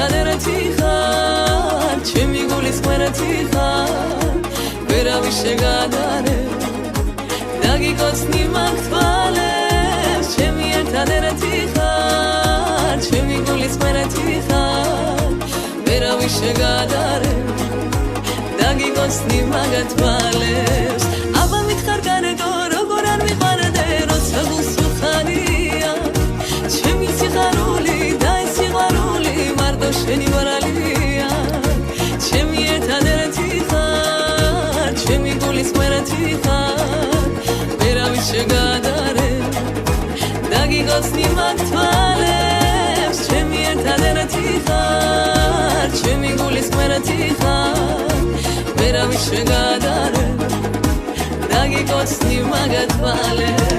ერთადერთი ხარ ჩემი გულის ყვერეთი ხარ ვერავის შეგადარებ დაგიკოცნი მაგ თვალებს ჩემი ერთადერთი ხარ ჩემი გულის ყვერეთი ხარ ვერავის შეგადარებ დაგიკოცნი მაგ თვალებს აბა მითხარ გარეგო როგორ არ მიყვარდე როცა გულს უხარია ჩემი სიხარული და ეს სიყვარული მარტო შენი ბრალია ჩემი ერთადერთი ხარ ჩემი გულის ყვერეთი ხარ ვერავის შეგადარებ დაგიკოცნი მაგ თვალებს ჩემი ერთადერთი ხარ ჩემი გულის ყვერეთი ხარ ვერავის შეგადარებ დაგიკოცნი მაგ თვალებს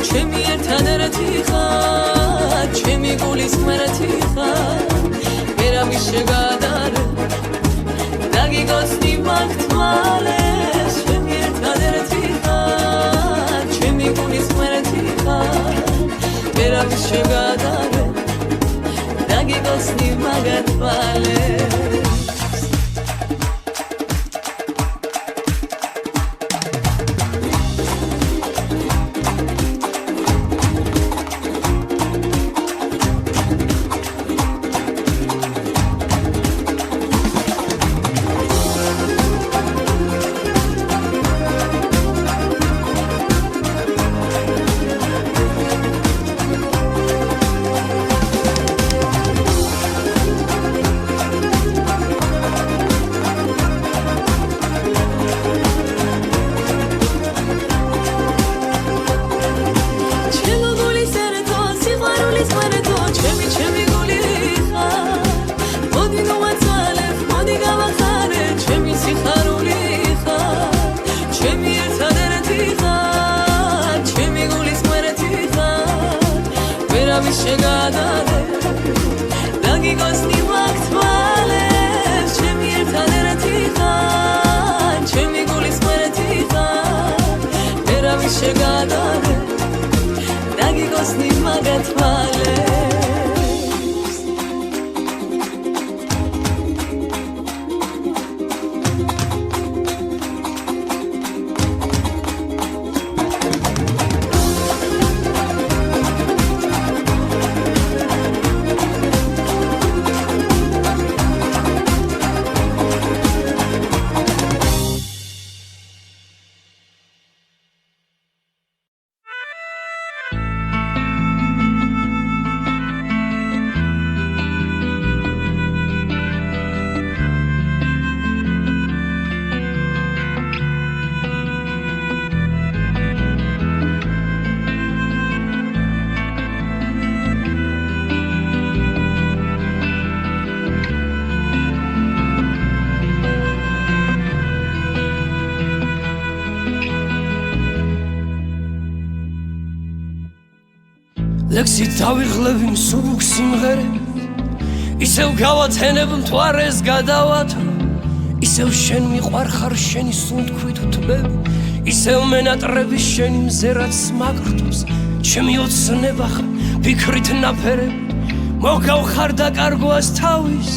ჩემი ერთადერთი ხარ ჩემი გულის ყვერეთი ხარ ვერავის შეგადარებ დაგიკოცნი მაგ თვალებს ჩემი ერთადერთი ხარ ჩემი გულის ყვერეთი ხარ ვერავის შეგადარებ დაგიკოცნი მაგ თვალებს დაგიკოცნი მაგ თვალებს ჩემი ერთადერთი ხარ ჩემი გულის ყვერეთი ხარ ვერავის შეგადარებ დაგიკოცნი მაგ თვალებს ლექსით დავიღლები მსუბუქ სიმღერებს ისევ გავათენებ მთვარეს გადავათა ისევ შენ მიყვარხარ შენი სუნთქვით ვთბები ისევ მენატრები შენი მზერაც მაკრთობს ჩემი ოცნება ხარ ფიქრით ნაფერები მოგავხარ დაკარგვას თავის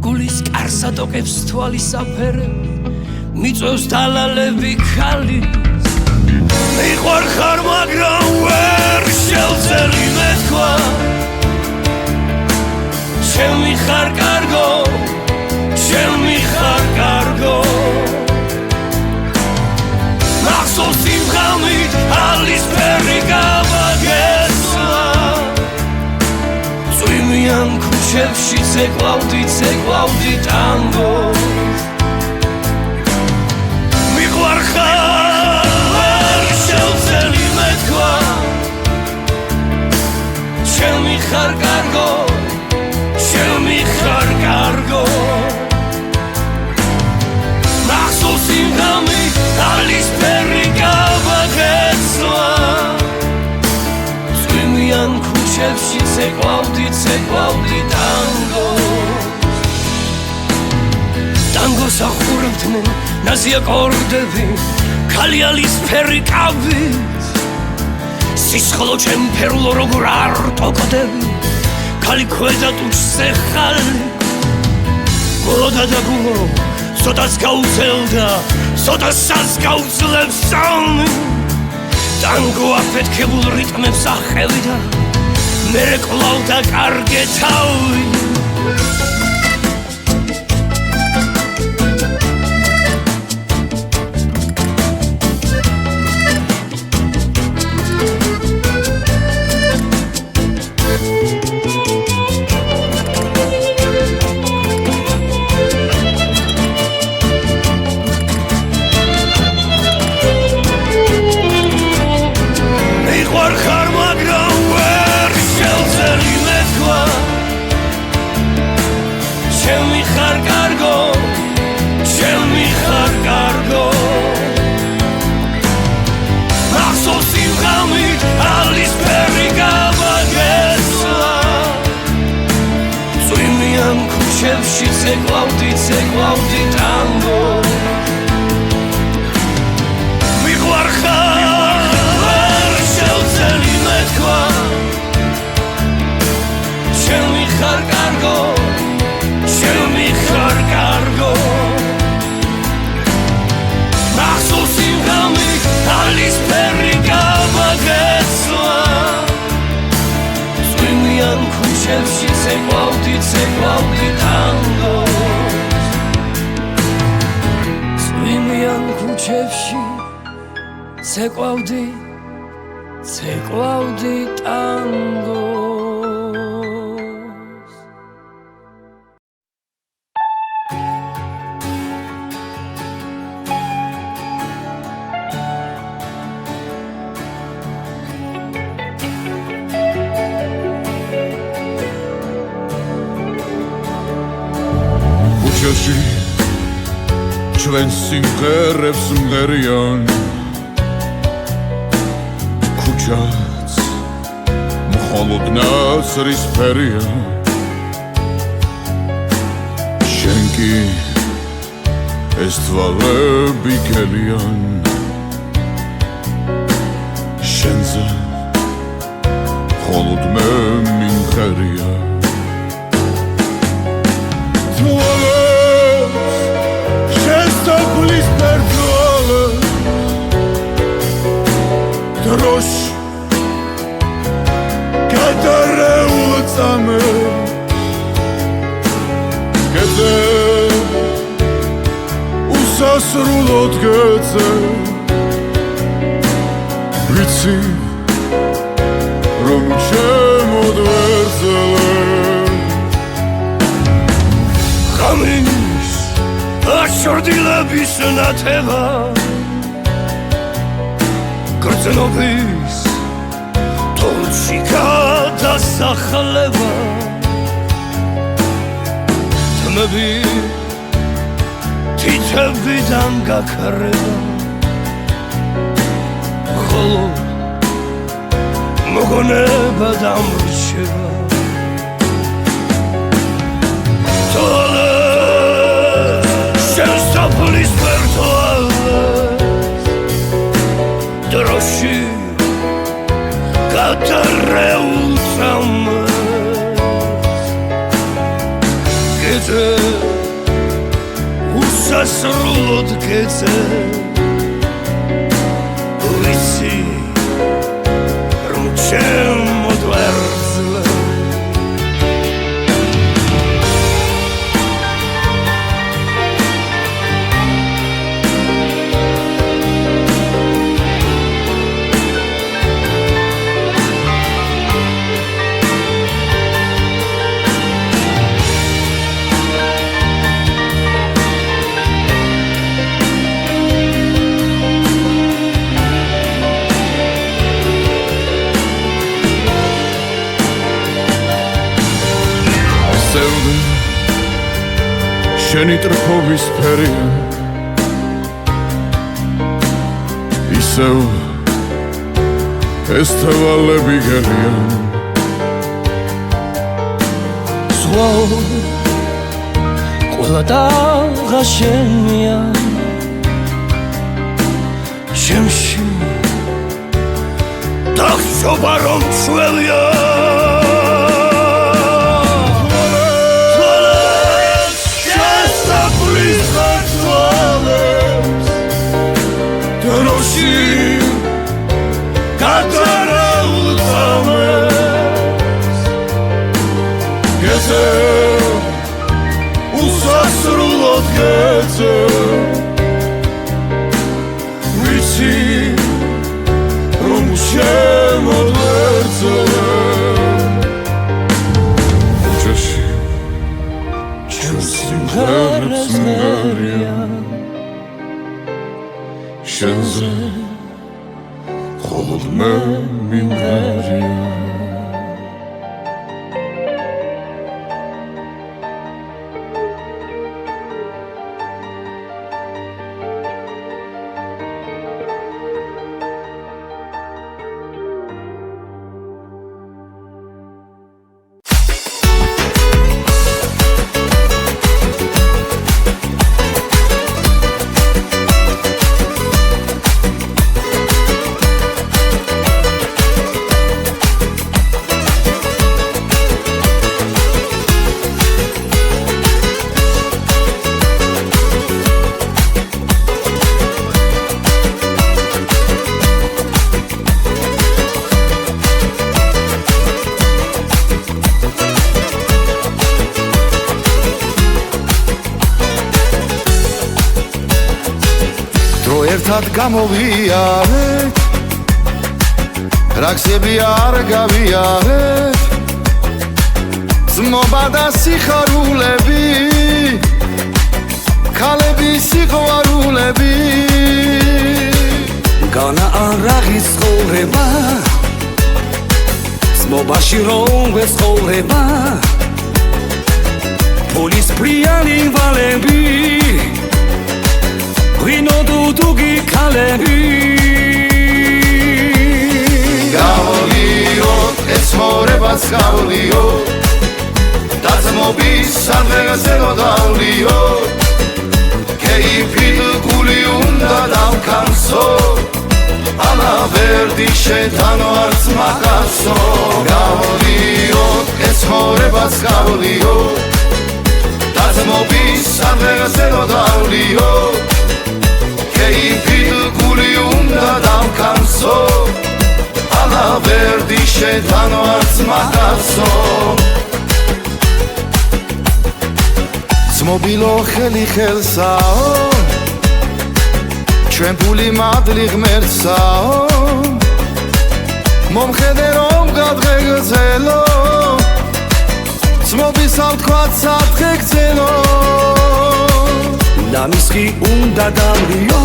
გულის კარსა ტოკებს თვალის აფერები მიწვევს დალალები ქალის მიყვარხარ მაგრამ ვერ შევწერი მეთქვა ჩემი ხარ კარგო ჩემი ხარ კარგო მახსოვს იმ ღამით ალისფერი გავაგესვა წვიმიან ქუჩებში ცეკვავდი ტანგო მიყვარხარ ვერ შევწერი მეთქვა ხარ კარგო ჩემი ხარ კარგო მახსოვს იმ ღამე ალისფერი გავაგეცვა წვიმიან ქუჩებში ცეკვავდი ტანგოს ახურებდნენ ნაზი აკორდები ქალი ალისფერი კავით სისხლო ჩემფერულო როგორ არ ტოკდები ქალი ქვედა ტუჩზე ხალი გულოდა და გულო სოდას გაუწელდა სოდასაც გაუძლებს სამი ტანგო აფეთქებულ რიტმებს ახევიდა მერე კვლავდა კარგე თავი ცეკვავდი ტანგო მიყვარხარ შევწელი მეთქვა ჩემი ხარ კარგო ჩემი ხარ კარგო მახსოვს იმ ღამე ალისფერი გავაგეცვა წვიმიან ქუჩებში ცეკვავდი ტანგო ქუჩებში ცეკვავდი ტანგოს ქუჩაში ჩვენ სიმღერებს მღერიან ქუჩაც მხოლოდ ნაცრისფერია შენ კი ეს თვალები გელიან შენზე მხოლოდ მე მიმღერია დროშ გადარეულ წამე გეძე უსასრულოდ გეძე ვიცი რომ ჩემოდ ვერ ძლე ღამის აშორდილების ნათება გრძნობის თოლში გადასახლება თმები თითებიდან გაქრება ხოლო მოგონება დამრჩება თვალე შენ საფლის ფერთვალე დროში გადარეულ წამეს გეძე უსასრულოდ გეძე ვიცი რომ ჩემოდ ვერ ძლე ისევ შენი ტრფობის ფერია ისევ ეს თვალები გელიან ზღვაო ყველა დაღა შენია შემში დახშობა რომ შველია უსასრულოდ გეცე ვიცი რომ შემოგვეცელე ოჯაში ჩემს სიმღერებს მღერია შენზე მხოლოდ მე მიმღერია ერთად გამოვიარეთ რა გზები არ გავიარეთ ძმობა და სიხარულები ქალები სიყვარულები განა არაღის ცხოვრება ძმობაში რომ ვეცხოვრება ფულის ფრიანი ვალები ღვინო დუდუგი ქალები გავლიოთ ეს ცხოვრებას გავლიოთ დაძმობის სამღერაზე დავლიოთ კეიფით გული უნდა დავკანსო ალავერდი შეთანო არც მახასო გავლიოთ ეს ცხოვრებას გავლიოთ დაძმობის სამღერაზე დავლიოთ კეიფით გული უნდა დავკანსო ალავერდი შეთანო არც მახასო ძმობილო ხელი ხელსაო ჩვენ ფული მადლი ღმერთსაო მომხედე რომ გადღეგრძელო ძმობისა ვთქვათ სადღე გძელო დამისხი უნდა დავლიო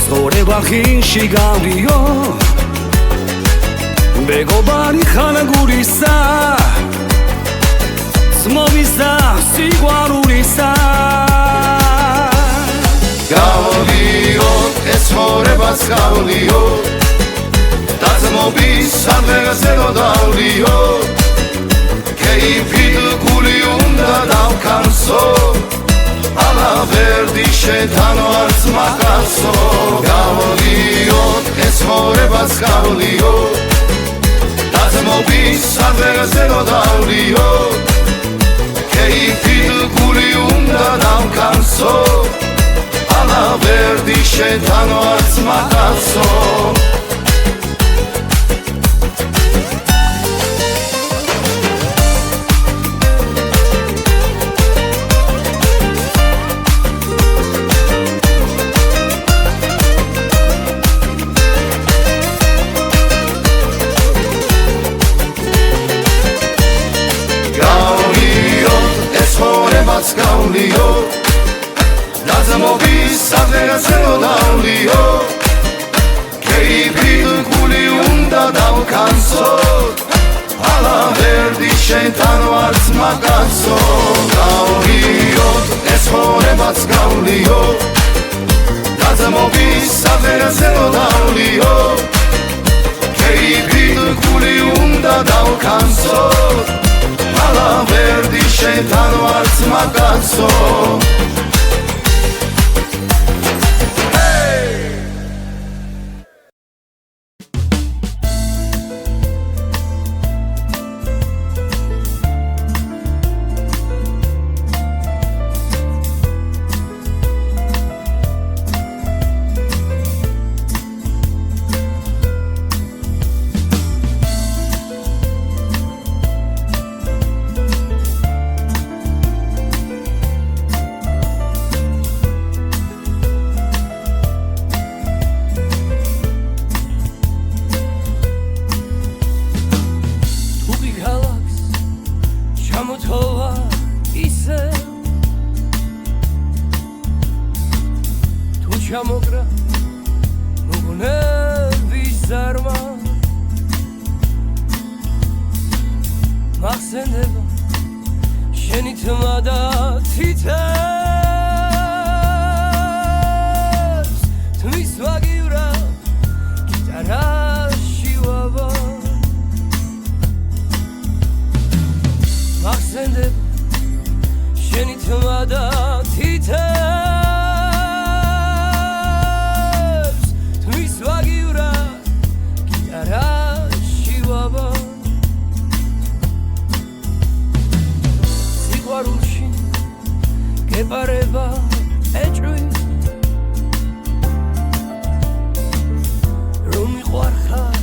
ცხოვრება ხინში გავლიო მეგობარი ხანაგურისა ძმობისა სიყვარულისა გავლიოთ ეს ცხოვრებას გავლიოთ დაძმობის სამღერაზე დავლიოთ კეიფით გული უნდა დავკანსო ალავერდი შეთანო არც მახასო გავლიოთ ეს ცხოვრებას გავლიოთ დაძმობის სამღერაზე დავლიოთ კეიფით გული უნდა დავკანსო ალავერდი შეთანო არც მახასო გავლიოთ დაძმობის სამღერაზე დავლიოთ კეიფით გული უნდა დავკანსო ალავერდი შენთან მაგაცო გავლიო ეს ხორებაც გავლიო დაძმობის საფერზე დავლიო კეიფი გული უნდა დავკანცო ალავერდი შეთან ვარც მაგაცო ჩამოგრა მოგონების ზარმა მახსენდება შენი თმა და თითებს თმის ვაგივრა გიტარაში ვაბა მახსენდება შენი თმა და თითებს გეპარება ეჭვი რომ მიყვარხარ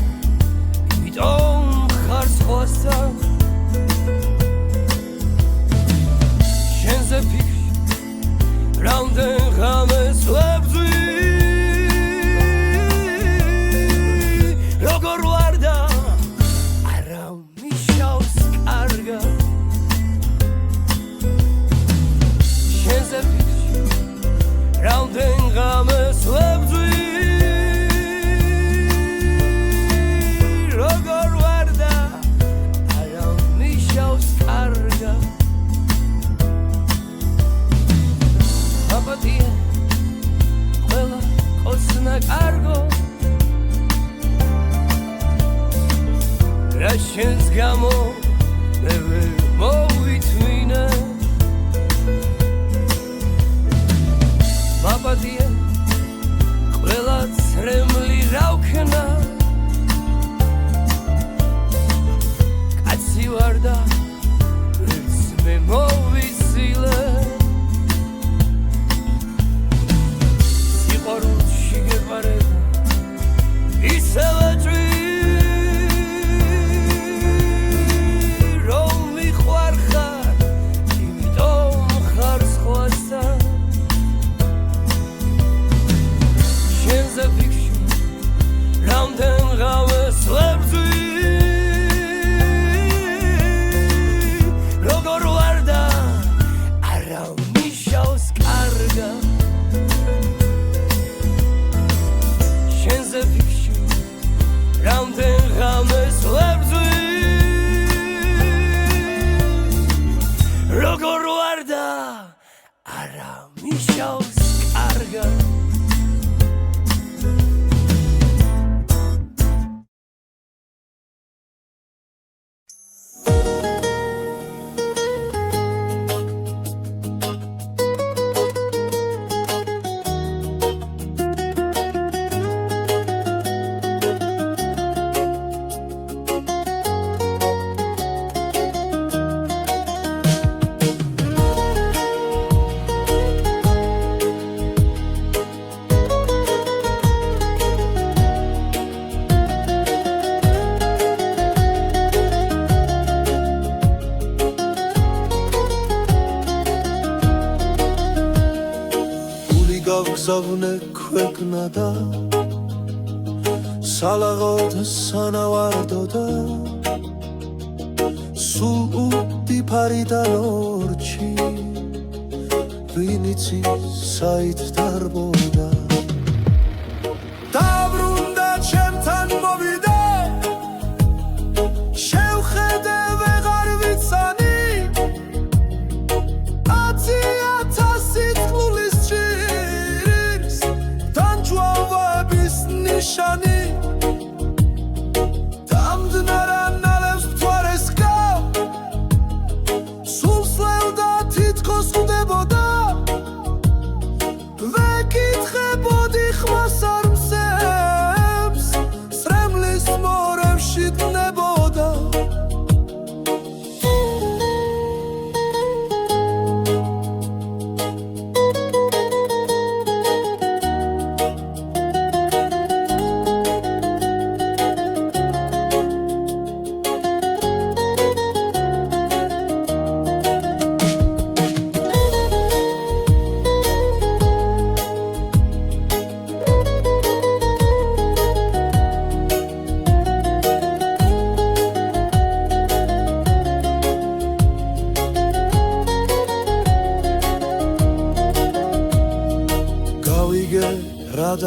იმიტომ ხარ სხვასთან შენზე ფიქრში რამდენ ღამეს ვებძვი როგორ ვარ და არა მიშავს კარგად რამდენ ღამეს ვებძვი როგორ ვარ და არა მიშავს კარგად აპატია ყველა კოცნა კარგო რა შენს გამო მე ვერ მოვითმინე მაპატია ყველა ცრემლი რავქნა კაცი ვარ და ვერც მე მოვიცილე სიყვარულში გეპარება ისევე ჭვი რომ მიყვარხარ იმიტომ ხარ სხვასთან შენზე ფიქრში რამდენ ღამეს ვებძვი როგორ ვარ და არა მიშავს კარგად შენზე ფიქრში რამდენ ღამეს ვებძვი როგორ ვარ და არა მიშავს კარგად გაგზავნე ქვეყნა და სალაღოთ სანავარდო და სულ უდიფარი და ლორჩი ვინიცი საით დარბოდა დაბრუნდა ჩემთან მოვიდე შევხედე ვეღარ ვიცანი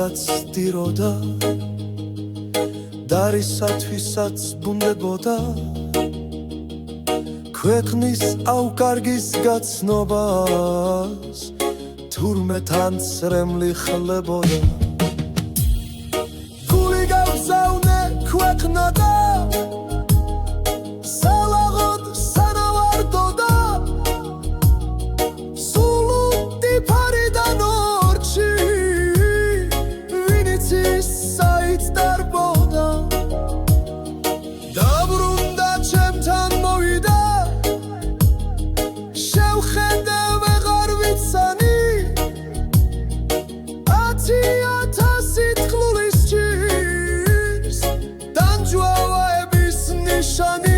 დაცდიროდა დარისათვისაც ბუნდებოდა ქვეყნის აუკარგის გაცნობას თურმე თან წრემლი ხლებოდა გული გავზავნე ქვეყნა და სალაღოდ სანავარდოდა სულუტი ფარიდან ორჩი ვინიც ის საით დარბოდა დაბრუნდა ჩემთან მოვიდა შევხედე ვეღარ ვიცანი 10,000 თქმულის ჭირს დამჯვავების ნიშანი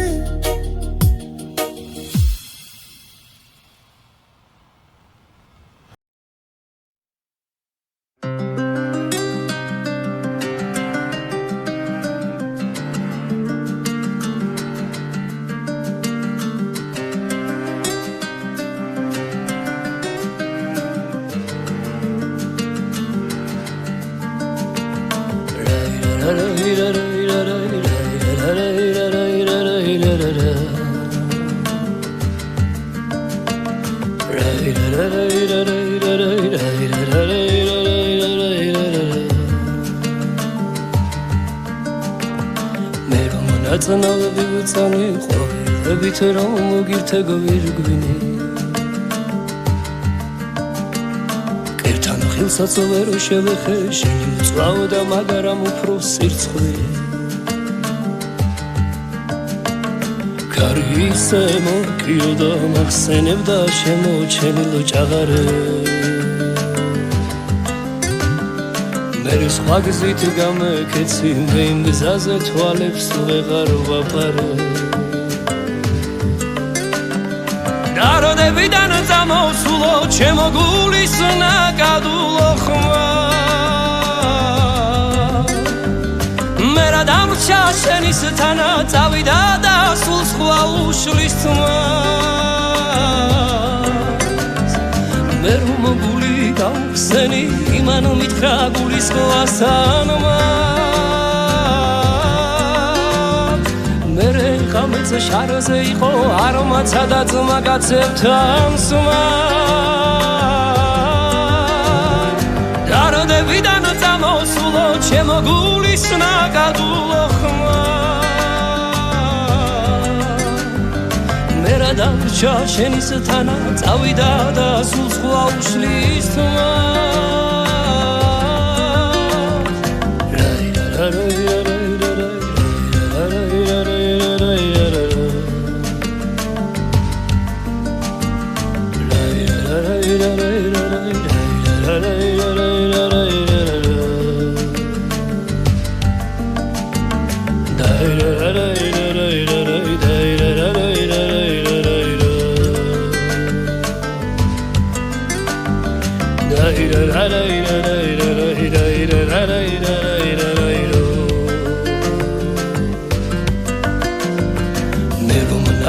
მე რომ ნაწნავები ვუწანი ყვავილებით რომ მოგირთეგო ვირგვინი კერთან ხილსაც ვერ შევეხე შენი უწყლავ და მაგრამ უფრო სირცხვილი კარი ისე მოკიოდა მახსენებდა შემოჩენილ ჭაღარე მერე სხვა გზით გამეკეცი მე იმ გზაზე თვალებს ვეღარ ვაპარე დაროდებიდან წამოსულო ჩემო გულის ნაკადულო ხმა მე რა დამრჩა შენის თანა წავიდა და სულ სხვა უშლის თმა მე რომ გული გავხსენი იმან მითხრა გულის ხვასანმა მერე ხამეც შარზე იყო არომაცა და ძმა კაცებთან სმა დაროდებიდან წამოსულო ჩემო გულის ნაკადულო ხმა მე რა დამრჩა შენის თანა წავიდა და სულ სხვა უშლის თმა მე რომ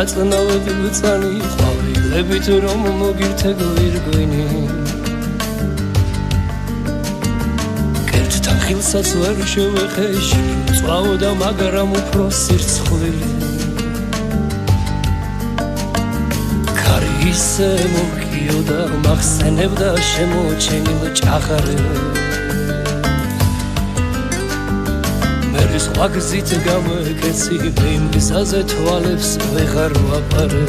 ნაწნავები ვუწანი ყვავილებით რომ მოგირთეგო ვირგვინი კერტთან ხილსაც ვერ შევეხე შენი უწყლავ და მაგრამ უფრო სირცხვილი კარი ისე მოკიოდა მახსენებდა შემოჩენილ ჭაღარე სხვა გზით გამეკეცი მე იმ გზაზე თვალებს ვეღარ ვაპარე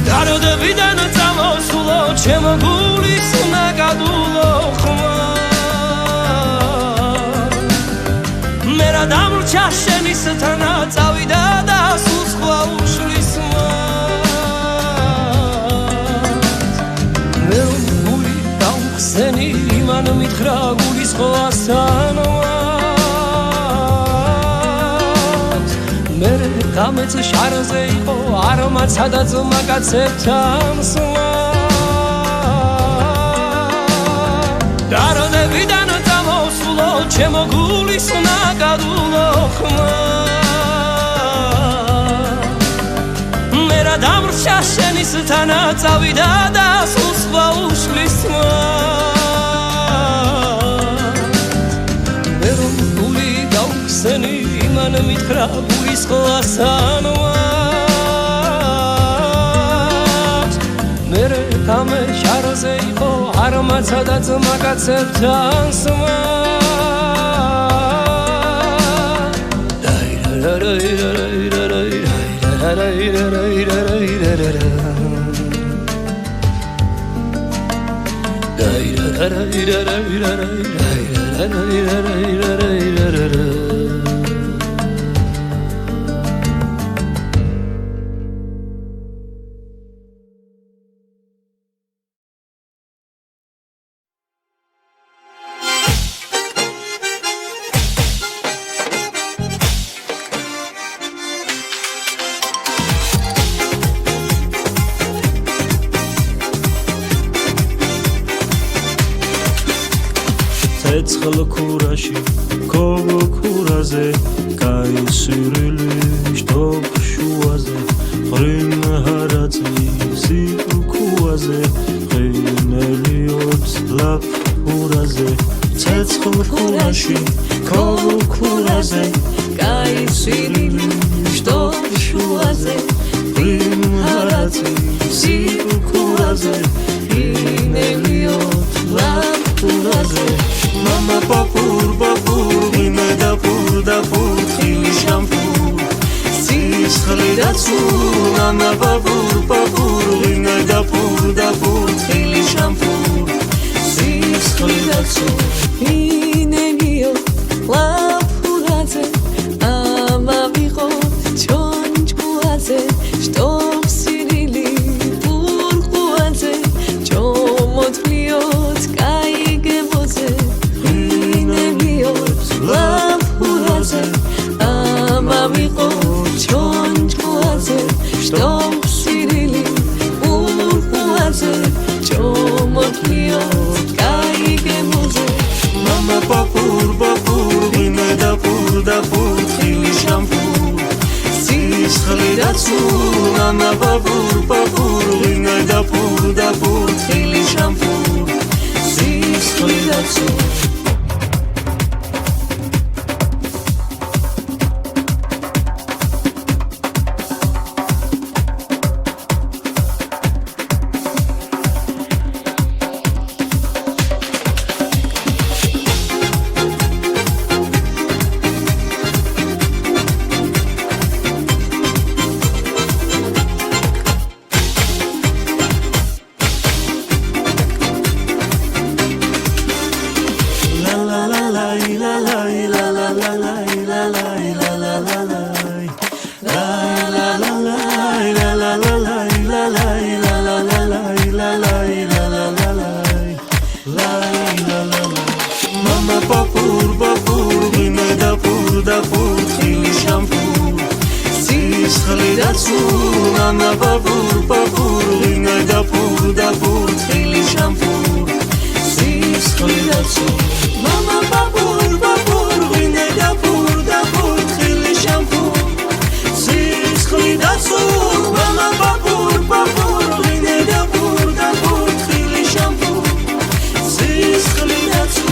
დაროდებიდან წამოსულო ჩემო გულის ნაკადულო ხმა მე რა დამრჩა შენის თანა წავიდა და სულ სხვა უშლის ხმა მე გული გავხსენი იმან მითხრა გულის ხვასანმა მერე გამეც შარზე იყო არომაცა და ძმა კაცებთან სმა დაროდებიდან წამოსულო ჩემო გულის ნაკადულო ხმა მე რა დამრჩა შენის თანა წავიდა და სულ სხვა უშლის თმა ისინი იმან მითხრა გულის ყლასანვას მერე გამე შარზე იყო არმაცა და ძმა კაცებთან სმა ცეცხლ ქურაში ქოვო ქურაზე გაისრილი შტოქ შუაზე ღრიმ ჰარაწის იქუაზე ღიმელიოთ ლაფ ქურაზე ცეცხლ ქურაში ქოვო ქურაზე გაისრილი შტოქ შუაზე ღრიმ ჰარაწის იქუაზე ღიმელიოთ ლაფ ქურაზე Mama papur papur vine dapur khili shampoo sis khalidatsu Mama papur vine dapur khili shampoo sis khalidatsu Inelio lapuraze ama viqo chonchkuaze shtob sirili purquaze chomotliot kaigevoze lapuraze ama viqo chonchkuaze shtob sirili purquaze chomotliot kaigevoze Mama papur vine dapur khili shampoo sis khalidatsu Mama papur vine dapur khili shampoo sis khalidatsu Mama papur vine dapur khili shampoo sis khalidatsu Mama papur vine dapur khili shampoo sis khalidatsu Mama papur vine dapur khili shampoo sis khalidatsu Mama papur vine dapur khili shampoo sis khalidatsu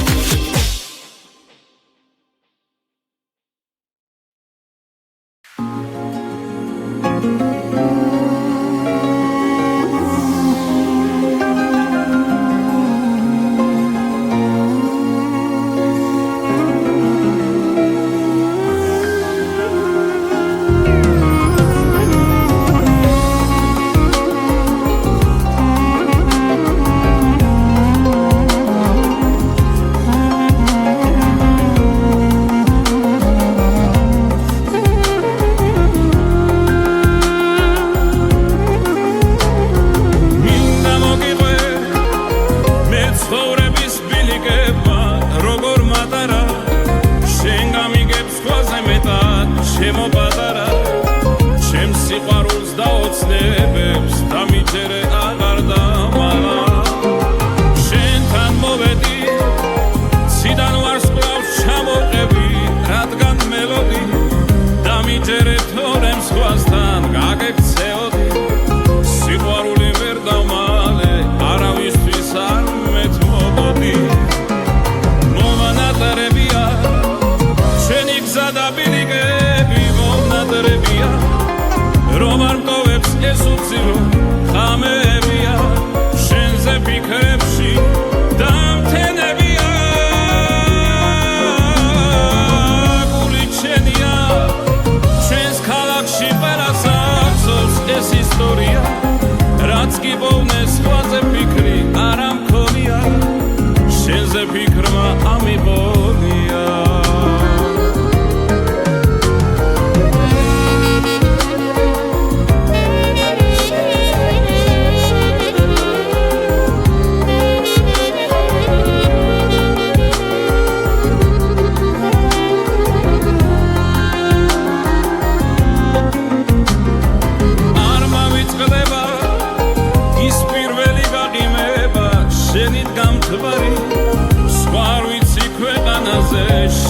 Zada ეს უცილო ხამებია შენზე ფიქრებში დამთენებია გული ჩენია ჩვენს ქალაქში ყველას ახსოვს ეს ისტორია რაც კი ბოვნეს სხვაზე ფიქრი არ ამქონია შენზე ფიქრმა ამიბონია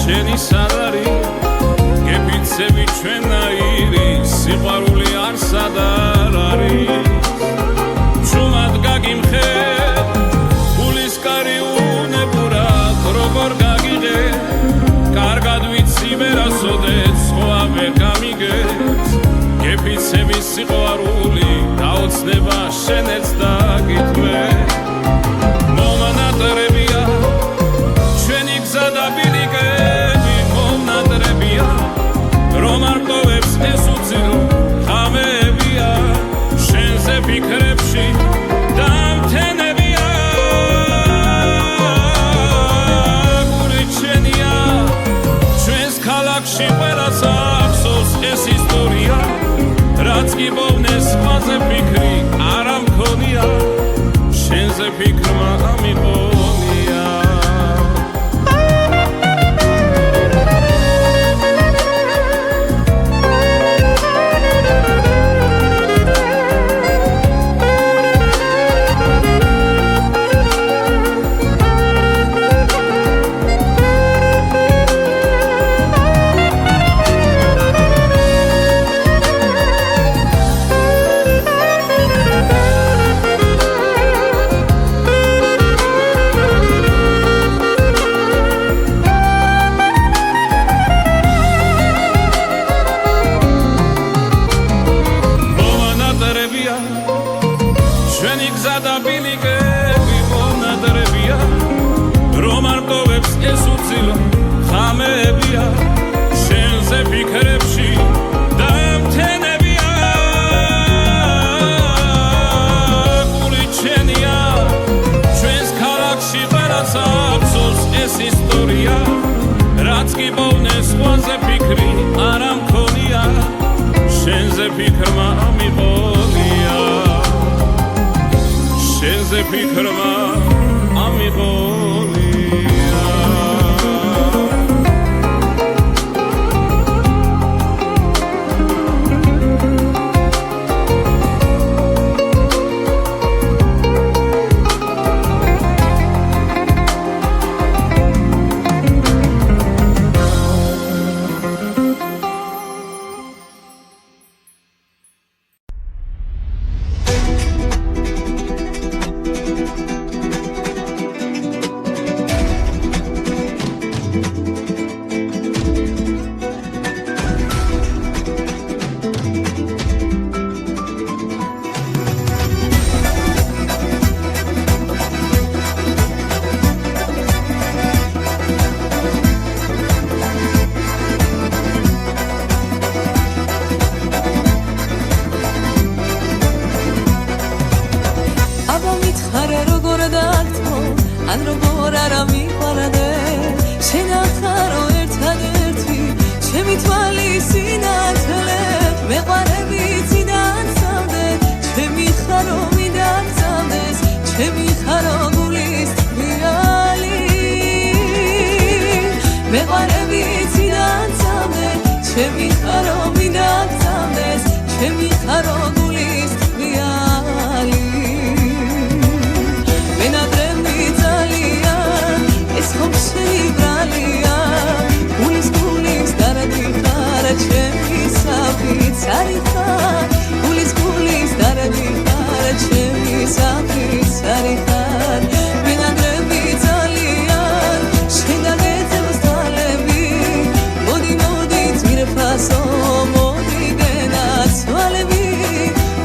შენი სალარი გეფიცები ჩვენაირი სიყვარული არსად არ არის ჩუმად გაგიმხე გულის კარი უნებურად როგორ გაგიღე კარგად ვიცი ვერასოდეს სხვა ვერ გამიგეს გეფიცები სიყვარული დაოცნება შენეც დაგითვე მომანატრებია ჩვენი გზა და ბილიკები მომნადრებია რომ არ ტოვებს ეს უცილო ხამებია შენზე ფიქრებში დამთენებია გული ჩენია ჩვენს ქალაქში ყველას ახსოვს ეს ისტორია რაც კი ბოვნეს სხვაზე ფიქრი არ ამქონია შენზე ფიქრმა ამიბონია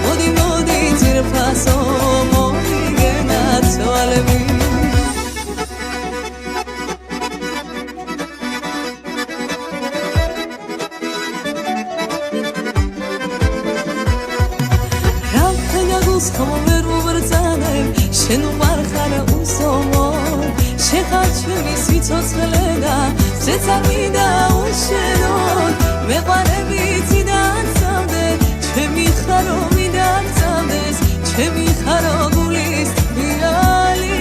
Modi უსხმო ვერ ვუბრძანებ შენ უყვარ ხარ უსომო შეხარ ჩემი სიცოცხლე და ზეცარ მინდა უშენოდ მეყვარებითი დაგზავდე ჩემი ხარო მინდა გზავდეს ჩემი ხარო გულის თბიალი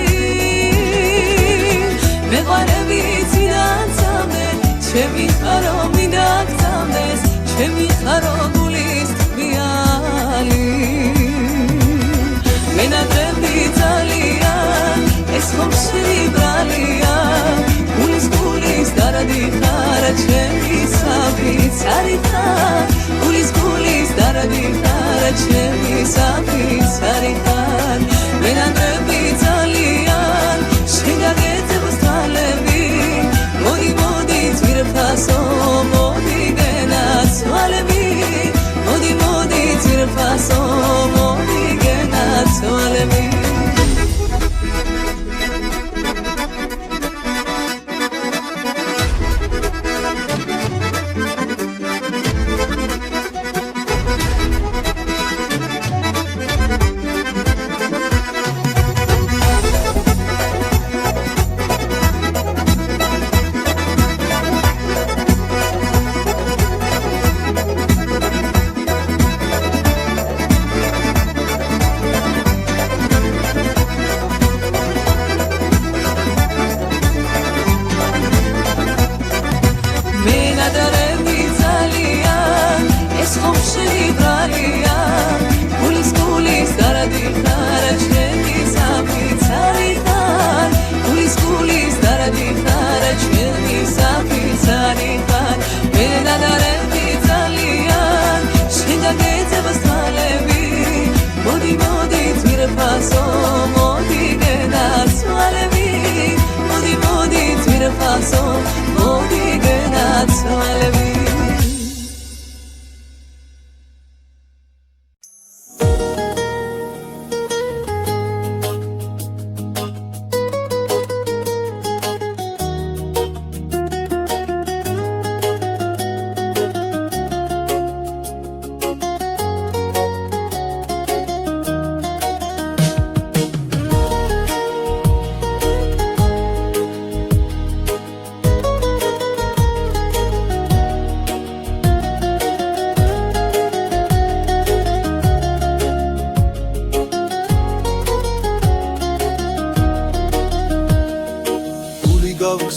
მეყვარებითი დაგზავდე ჩემი ხარო მინდა გზავდეს ჩემი ხარო გულის თბიალი მენატრები ძალიან ეს ხომ შეიბრალია გულის დარადი ხარ ჩემი საფიცარი ხარ გულის დარადი ხარ ჩემი საფიცარი ხარ მენატრები ძალიან შენ გაგეძებს თვალები მოდი მოდი ძვირფასო მოდი გენაცვალები მოდი მოდი ძვირფასო მოდი გენაცვალები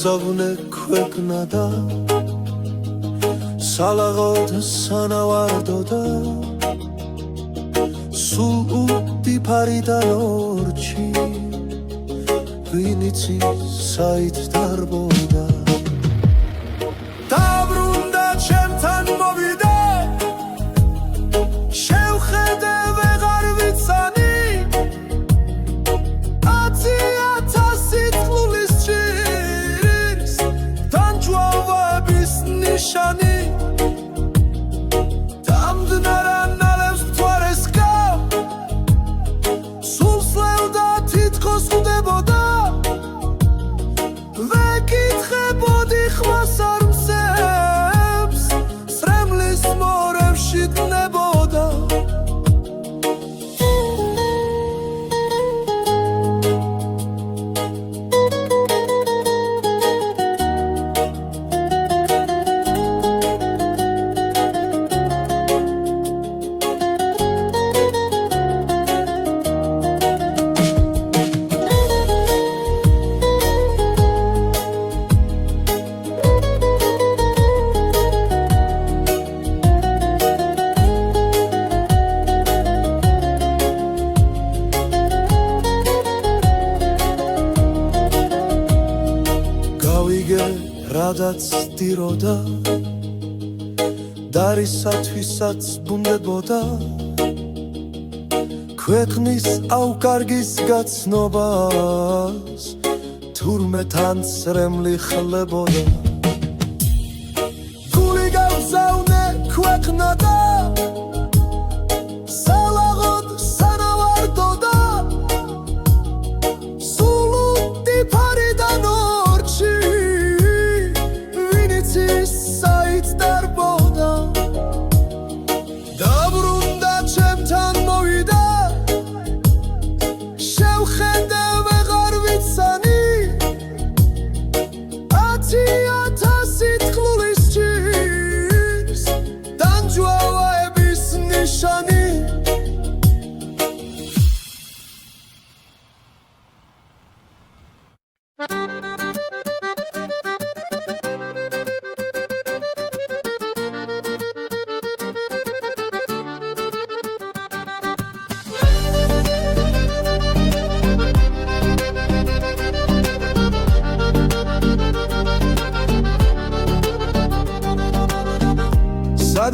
გაგზავნე ქვეყნა და სალაღოდ სანავარდო და სულ უდიფარიდან ორჩი ვინიც საით დარბოდა დაბრუნდა ჩემთან მოვიდე შევხედე ვეღარ ვიცანი Shani Damdnara nalevs mtvares gav Sul slevda titkos udeboda Vekitkhebodi khvasar msems Sremlis morevshit neboda რადაც დიროდა დარისათვისაც ბუნდებოდა ქვეყნის აუკარგის გაცნობას თურმე თან სრემლი ხლებოდა გული გავზავნე ქვეყნა და სალაღოდ სანავარდოდა სულ უდიფარიდან ორჩი საით დარბოდა დაბრუნდა ჩემთან მოვიდა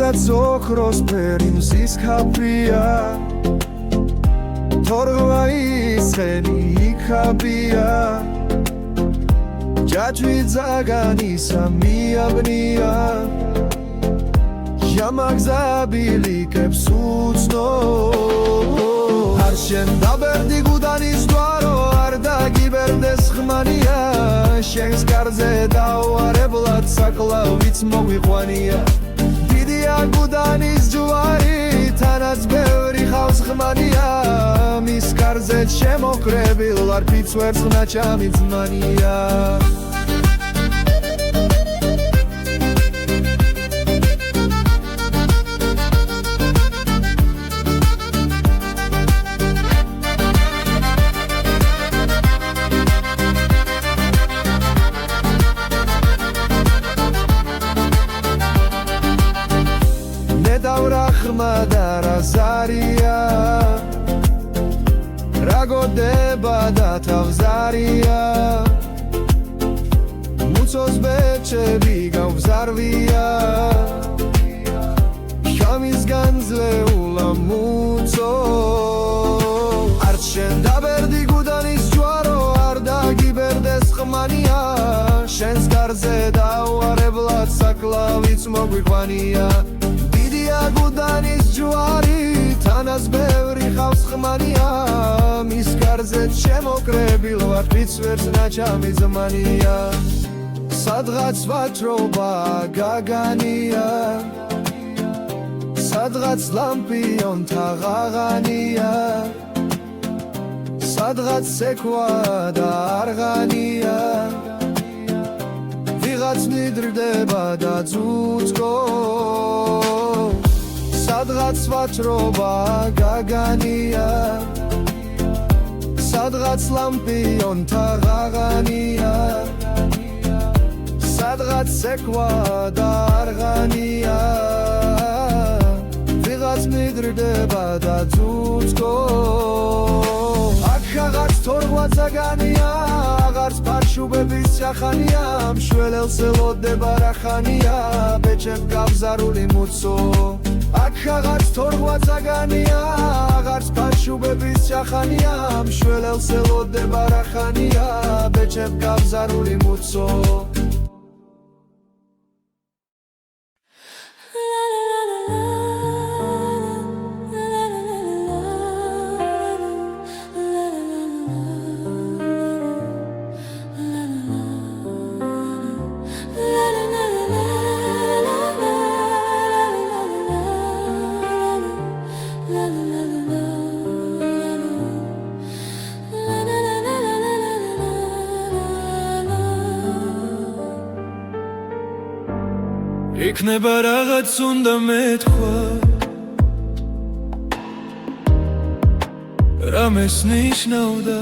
რაც ოქროს ფერი მზის ქაფია თორღვა ისხენი იქაბია ჯაჭვი ძაგანისა მიაბნია ჟამაგზაბილიკებს უცნო არ შენ დაბერდი გუდანის ჯვარო არ დაგიბერდეს ხმანია შენს კარზე დავარებლად საკლავიც მოგვიყვანია დიდია გუდანის ჯვარი თანაც ბევრი ხავს ხმანია მის კარზე შემოკრებილ არ ფიცვერს ნაჩამი ძმანია და რაზარია რაგოდება და თავზარია მუცოს ბეჭები გავზარვია შამისგან ზეულა მუცო არ შენ დაბერდი გუდანის ჯვარო არ დაგიბერდეს ხმანია შენს კარზე დავარებლად საკლავიც მოგვიყვანია გუდანის ჯვარი თანაც ბევრი ხავს ხმანია მის კარზე შემოკრებილ ვარ ფიცვერს ნაჩამი ზმანია სადღაც ვაჭრობა გაგანია სადღაც ლამპიონთა ღაღანია სადღაც სექვა და არღანია ვიღაც მიდრდება და ძუძგო სადღაც ვაჭრობა გაგანია სადღაც ლამპიონთა ღაღანია სადღაც სექვა და არღანია ვიღაც მიდრდება და ძუძგო აქ რაღაც თორღვა ძაგანია აღარც ფარშუბების სახანია მშველელს ელოდება რახანია ბეჭებ გავზარული მუცო აქ რაღაც თორღვა ძაგანია აღარც ფარშუბების სახანია მშველელს ელოდება რახანია ბეჭებ გავზარული მუცო იქნება რაღაც უნდა მეთქვა რამეს ნიშნავდა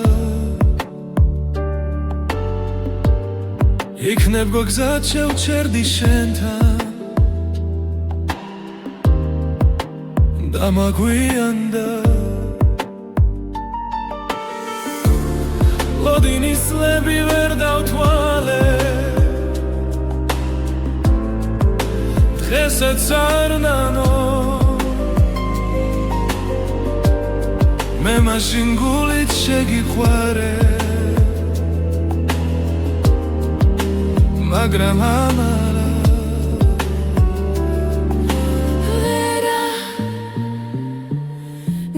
იქნებ გოგზად შევჩერდი შენთან დამაგვიანდა ლოდინის ლები ვერ დავთვალე დღესაც არ ნანო მე მაშინ გულით შეგიყვარე მაგრამ ამალა ვერა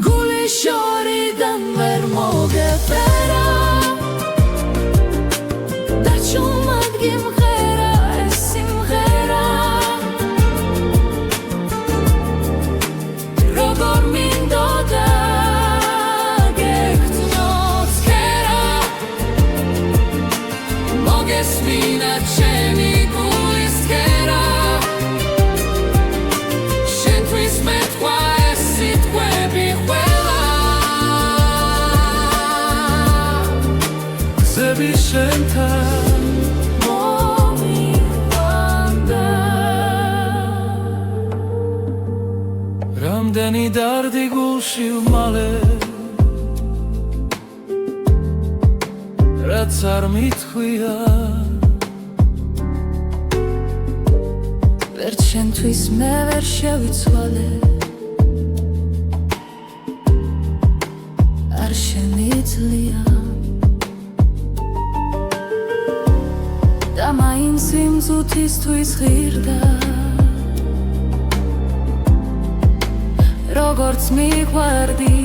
გული შორიდან ვერ მოგეფერა და ჩუმად გიმღერა ეს სიმღერა როგორ მინდოდა მოგესმინა ჩემი გულის სქერა შენთვის მეთქვა ეს სიტყვები ყველა გზები შენთან მომივანდა რამდენი დარდი გულში ვმალე რაც არ მithქვია ერთ შენთვის მე ვერ შევიცვალე არ შემიძლია და მაინც იმ ზუთისთვის ღირდა როგორც მიყვარდი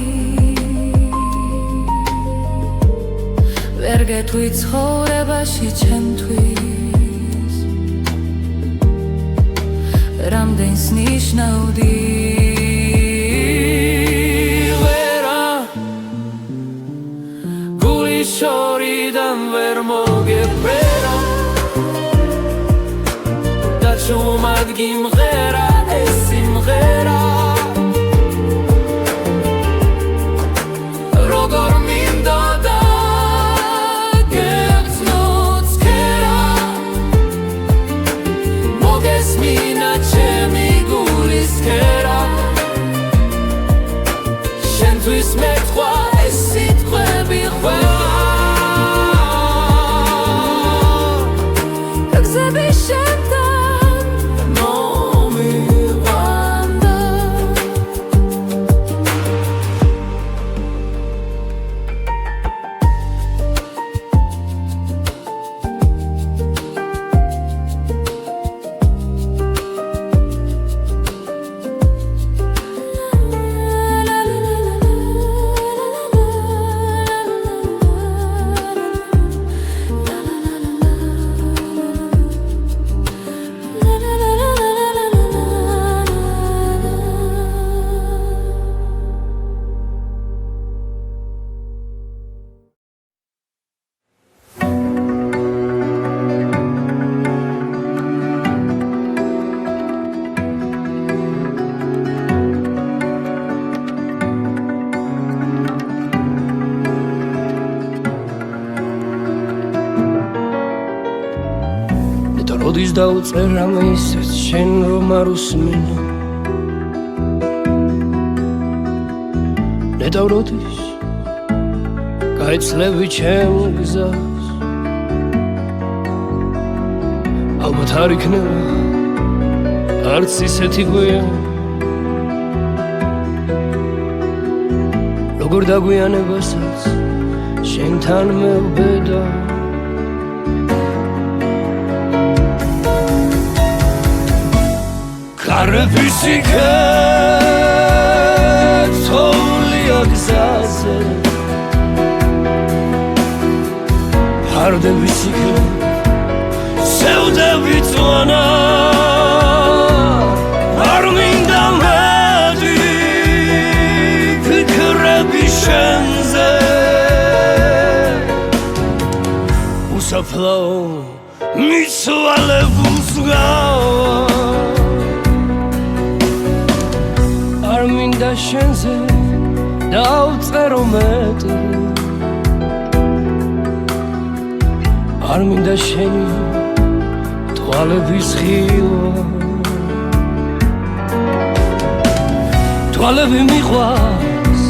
ვერ გეტყვი ცხოვრებაში ჩემთვის რამდენს ნიშნავდი ვერა გულის შორიდან ვერ მოგეფერა და ჩუმად გიმღერა ეს სიმღერა როგორ მინდოდა გეგრძნოცქერა მოგესმინა ჩემი გულის ქერა შენთვის მეთქვა ეს სიტყვები ყველა გზები შენთან მომიყვანდა როდის დავწერ რამე ისეთ შენ რომ არ უსმინო ნეტავ როდის გაეცლები ჩემ გზას ალბათ არ იქნება არც ისეთი გვიან როგორ დაგვიანებასაც შენთან მევბედა კარების იქე თოვლია გზაზე ფარდების იქე სევდები წვანა არ მინდა მეტი ფიქრები შენზე უსაფლაო მიცვალებულს გავა არ მინდა შენზე დავწერო მეტი არ მინდა შენი თვალების ხილვა თვალები მიყვარს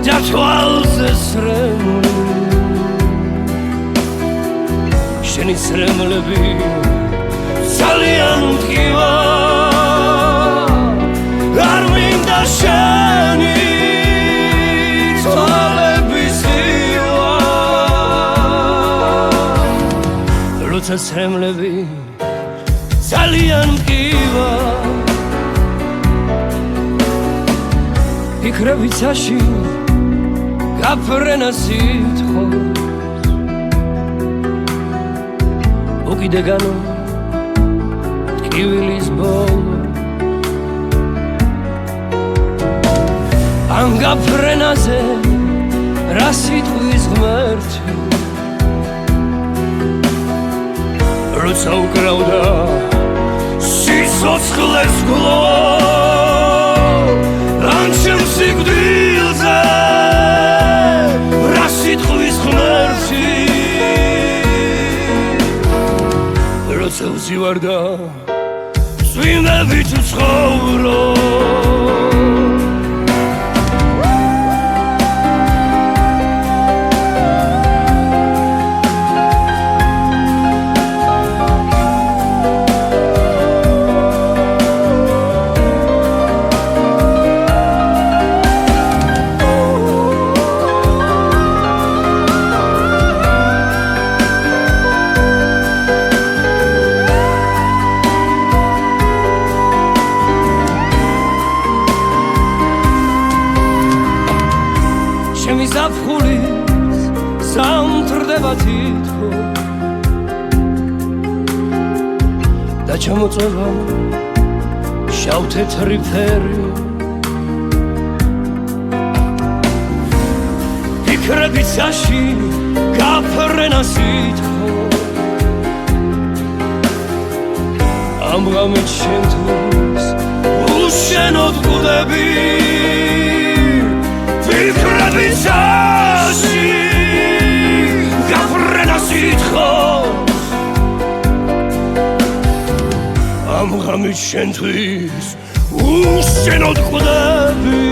და თვალზე სრემლი შენი სრემლები ძალიან მტკივა არ მინდა შენი თვალების ხილვა როცა სრემლები ძალიან მტკივა ფიქრები ცაში გაფრენა სიტყვას უკიდეგანო ტკივილის ბოლო ამ გაფრენაზე რა სიტყვის ღმერთი როცა უკრავდა სიცოცხლეს გლო ან ჩემ სიკვდილზე რა სიტყვის ღმერთი როცა უზივარდა წვიმებით ცხოვრო თითქო და ჩამოწევა შავ-თეთრი ფერი ფიქრები ცაში გაფრენა სითქო ამ ღამით შენთვის უშენოდ გუდები ფიქრები ცაში გაფრენა სითქო ამ ღამით შენთვის უშენოდ გუდები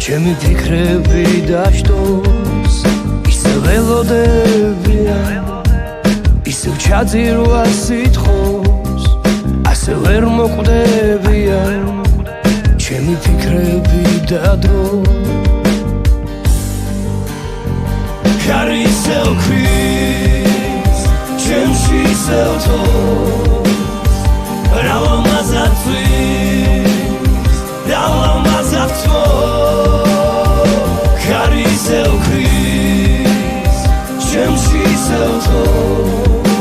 ჩემი ფიქრები დაშტოს ისე ველოდებია ისევ ჩაძირვა სიტყვის ასე ვერ მოკვდებია ჩემი ფიქრები და დრო ხარი ისევ ქვის ჩემში ისევ თოს რავამაზათვის დავამაზათო ხარი ისევ ქვის ჩემში ისევ თოს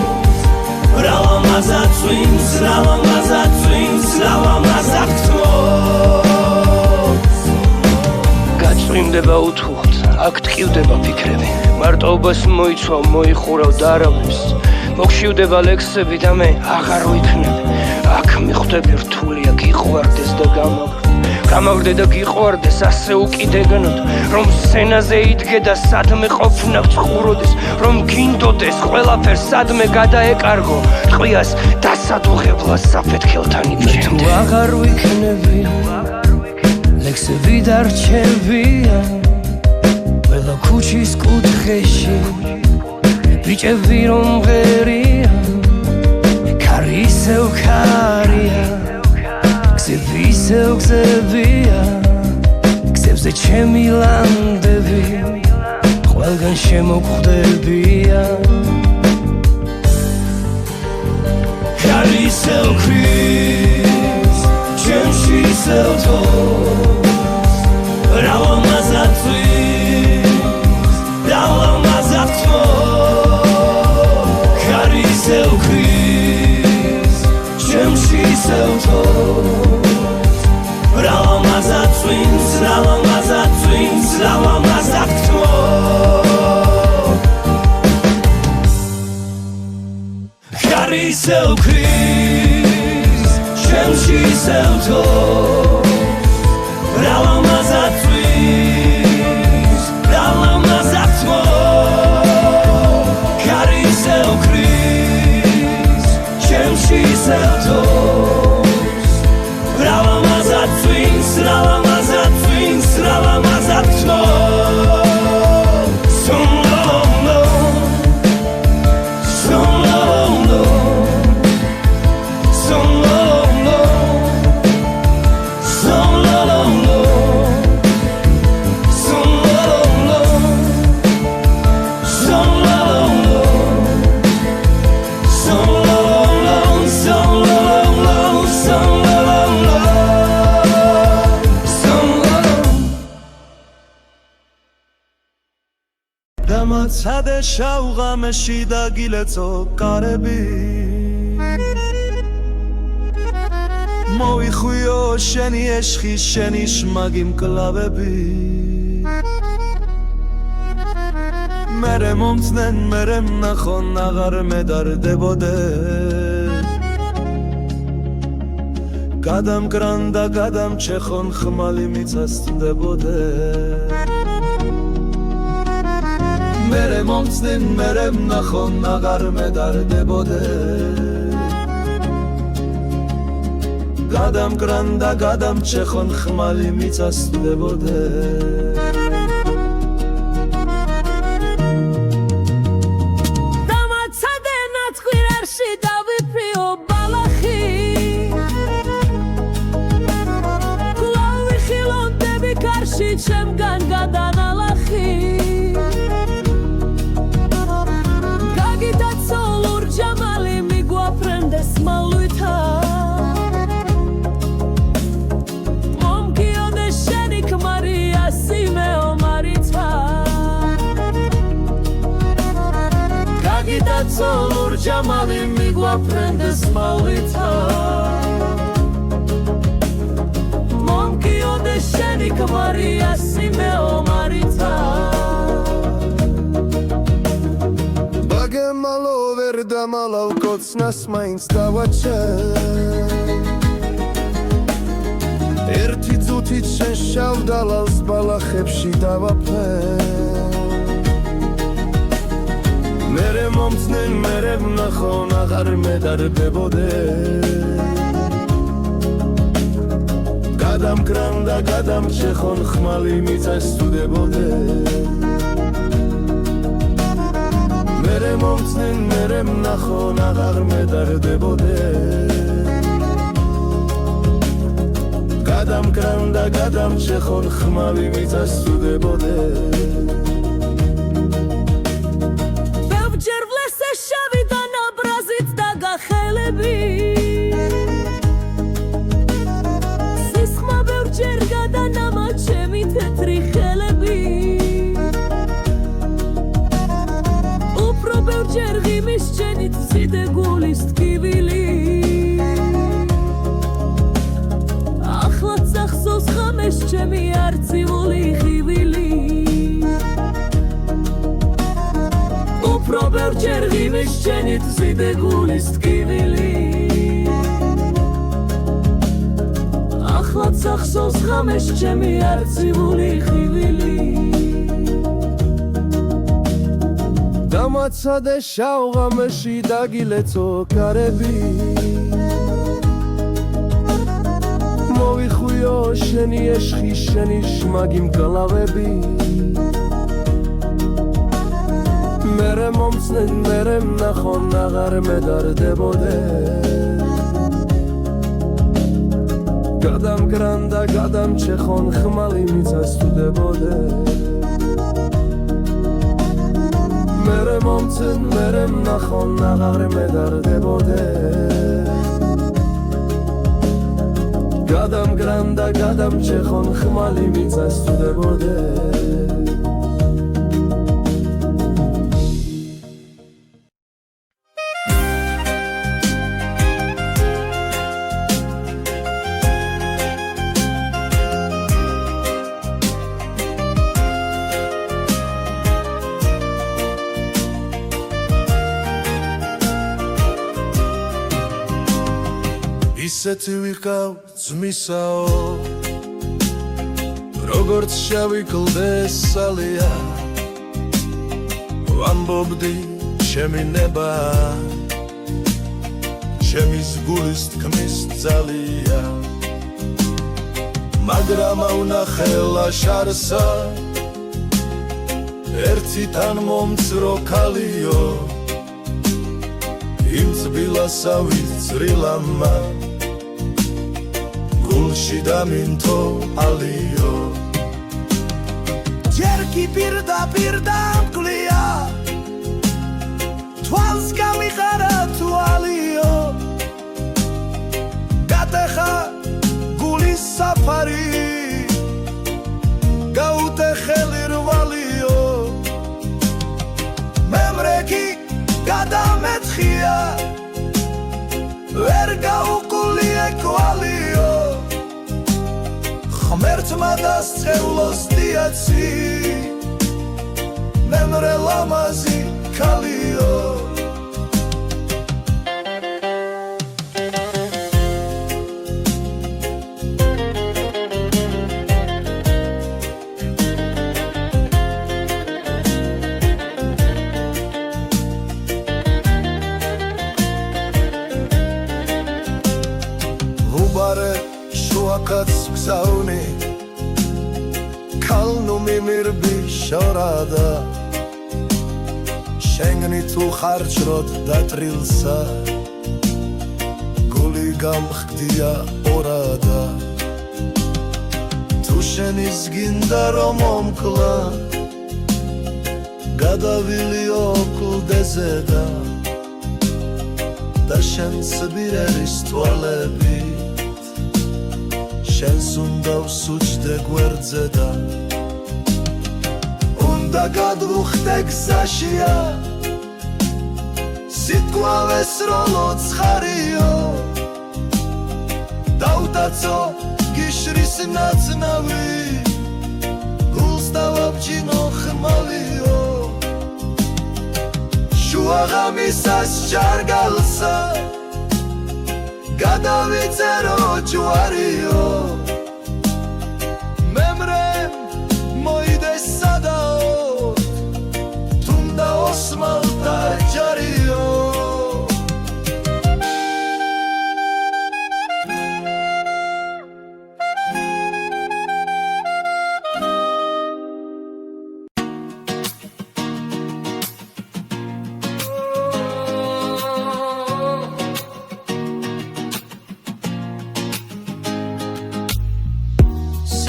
რავამაზათვის დავამაზათო გაწვიმდება უთუოდ აქ ტყივდება ფიქრები მარტოობას მოიცვა მოიხურავ და არავის მოგშივდება ლექსები და მე აღარ ვიქნები აქ მიხვდები რთულია გიყვარდეს და გამაგრდე და გიყვარდეს ასე უკიდეგნოდ რომ სცენაზე იდგე და სადმე ყოფნა ვწყუროდეს რომ გინდოდეს ყველაფერს სადმე გადაეკარგო ტყვიას დასადუღებლას საფეთქელთან იბჭენდე თუ აღარ ვიქნები ლექსები დარჩებია ყველა ქუჩის კუთხეში ბიჭები რომ ღერია ქარი ისევ ქარია გზები ისევ გზებია გზებზე ჩემი ლანდები ყველგან შემოკვდებია ქარი ისევ ქვის ჩემში ისევ თოს რავამაზათვის დავამაზათო ქარი ისევ ქვის ჩემში ისევ თოს რავამაზათვის დავამაზათო ქარი ისევ ქვის ჩემში ისევ თოს რავამაზათვის დავამაზათო ქარი ისევ ქვის ჩემში ისევ თოს რავამაზათვის დავამაზათო დამაცადე შავღამეში დაგილეწო კარები მოიხვიო შენი ეშხი შენი შმაგი მკლავები მერე მომწნენ მერე მნახონ აღარ მედარდებოდე გადამკრან და გადამჩეხონ ხმალი მიწასწდებოდე მერე მომწნინ მერე ვნახონ აღარ მედარდებოდე გადამკრან და გადამჩეხონ ხმალი მიწასდებოდე დამაცადე ნაცხვირარში დავიფრიო ბალახი კლავი ხილონდები კარში ჩემგან გადანალახი გაგიდაცო ლურჯამალი მიგვაფრენდეს მალვითა Solur jamali miguaprendes maldita Momki odeshenik Maria Simeo Marita Bage malo verda malav kocnas mains davache Erti zutit shen shavdalals balachebshi davapre მერე მომწნენ მერე ვნახონ აღარ მედარდებოდე გადამკრან და გადამჩეხონ ხმალი მიწასდებოდე მერე მომწნენ მერე ვნახონ აღარ მედარდებოდე გადამკრან და გადამჩეხონ ხმალი მიწასდებოდე Sisma ბევრჯერ გადანამა ჩემი თეთრი ხელები უფრო ბევრჯერ ღიმის შენით ზიდე გულის ტკივილი ახლაც ახსოვს ხამეს ჩემი არწივული ხივილი უფრო ბევრჯერ ღიმის შენით ზიდე გულის ტკივილი ახლაც ახსოვს ხამეს ჩემი არწივული ხივილი დამაცადე შავ ღამეში დაგილეცო კარები მოვიხუიო შენი ეშხი შენი შმაგი მკლავები მერე მომწნენ მერე ვნახონ აღარ მედარდებოდე გადამკრან და გადამჩეხონ ხმალი მიწასდებოდე მერე მომწნენ მერე ვნახონ აღარ მედარდებოდე გადამკრან და გადამჩეხონ ხმალი მიწასდებოდე ისეთი ვიყავ ძმისაო როგორც შავი კლდეს სალია ვამბობდი ჩემი ნება ჩემის გულის თქმის ძალია მაგრამ ავნახე ლაშარსა ერთი თან მომწრო ქალიო იმ წბილასავით წრილამა გულში დამინთო ალიო ჯერ კი პირდაპირ დამკლია თვალს გამიყარა თვალიო გატეხა გულის საფარი გაუტეხელი რვალიო მემრექი გადამეთხია ვერ გაუყულიე კვალიო ღმერთმა დასწეულოს დიაცი მემრე ლამაზი ქალიო ჩემი ქალნუ მიმირბი შორადა შენგნი თუ ხარჯროთ დატრილსა გული გამხდია ორადა თუ შენის გინდა რომ მომკლა გადავილიო კლდეზედა და შენს ბირერის თვალებით შენს უნდა ვსუჯდე გვერდზე და უნდა გადვუხდე გზაშია სიტყვავეს რო ცხარიო დავდაცო გიშრის ნაცნავი გულს დავაბჯინო ხმალიო შუაღამისას ჯარგალსა გადავიწერო ჯვარიო მემრემ მოიდეს სადაო თუნდა ოსმალთა ჯარიო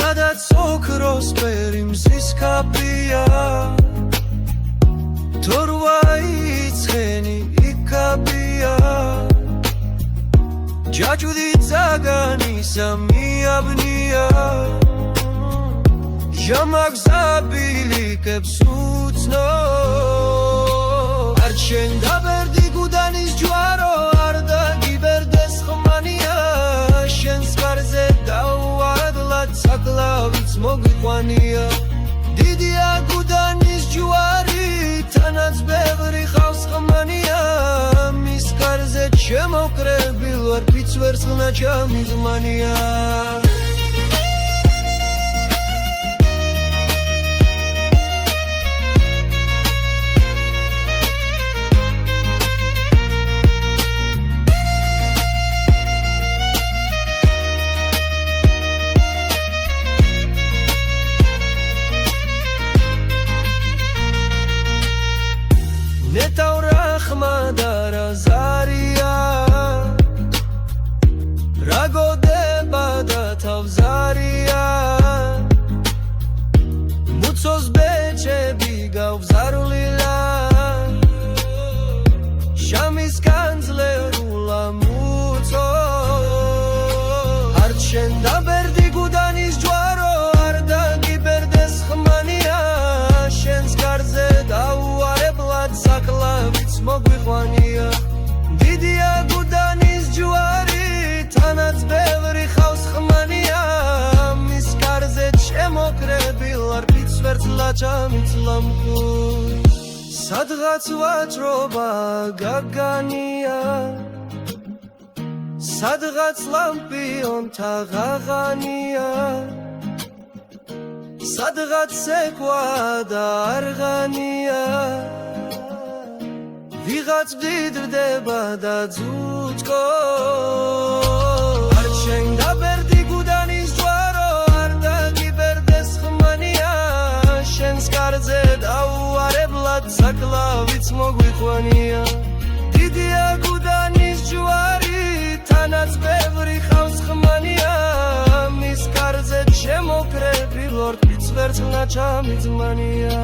სადაც ოქროს პერიმსის კაპია თორვა იცხენი იქაბია ჯაჭვდი წაგანისა მიაბნია ჟამაგზაბილიკებს უცნო არ შენ დაბერდი გუდანის ჯვარო არ დაგიბერდეს ხმანია შენს კარზე დავადლად საკლავიც მოგიყვანია დიდია გუდანის ჯვარი თანაც ბევრი ხავს ხმანია მის კარზე შემოკრებილ ვარ ფიც ვერცხლნა ჩამიზმანია ნეტავრა ხმადარა ზარია რაგოდება და თავზარია მუცოს ბეჭები გავზარულილა შამის განძლერულა მუცო არ შენ დაბერდი გუდანის ჯვარო არ დაგიბერდეს ხმანია შენს კარზე დავუარებლად საკლავიც მოგვიყვანია დიდია გუდანის ჯვარი თანაც ბევრი ხავს ხმანია მის კარზე შემოკრებილ არ ფიც ვერცხლა ჩამიწლამკუ სადღაც ვაჭრობა გაგანია სადღაც ლამპიონთა ღაღანია სადღაც ცეკვა და არღანია ვიღაც მდიდრდება და ძუძკო არ შენ დაბერდი გუდანის ჯვარო არ დაგიბერდეს ხმანია შენს კარზე დავუარებლად საკლავიც მოგვიყვანია დიდია გუდანის ჯვარი თანაც ბევრი ხავს ხმანია მის კარზე შემოკრებილ ორ ფიც ვერცხლნა ჩამიზმანია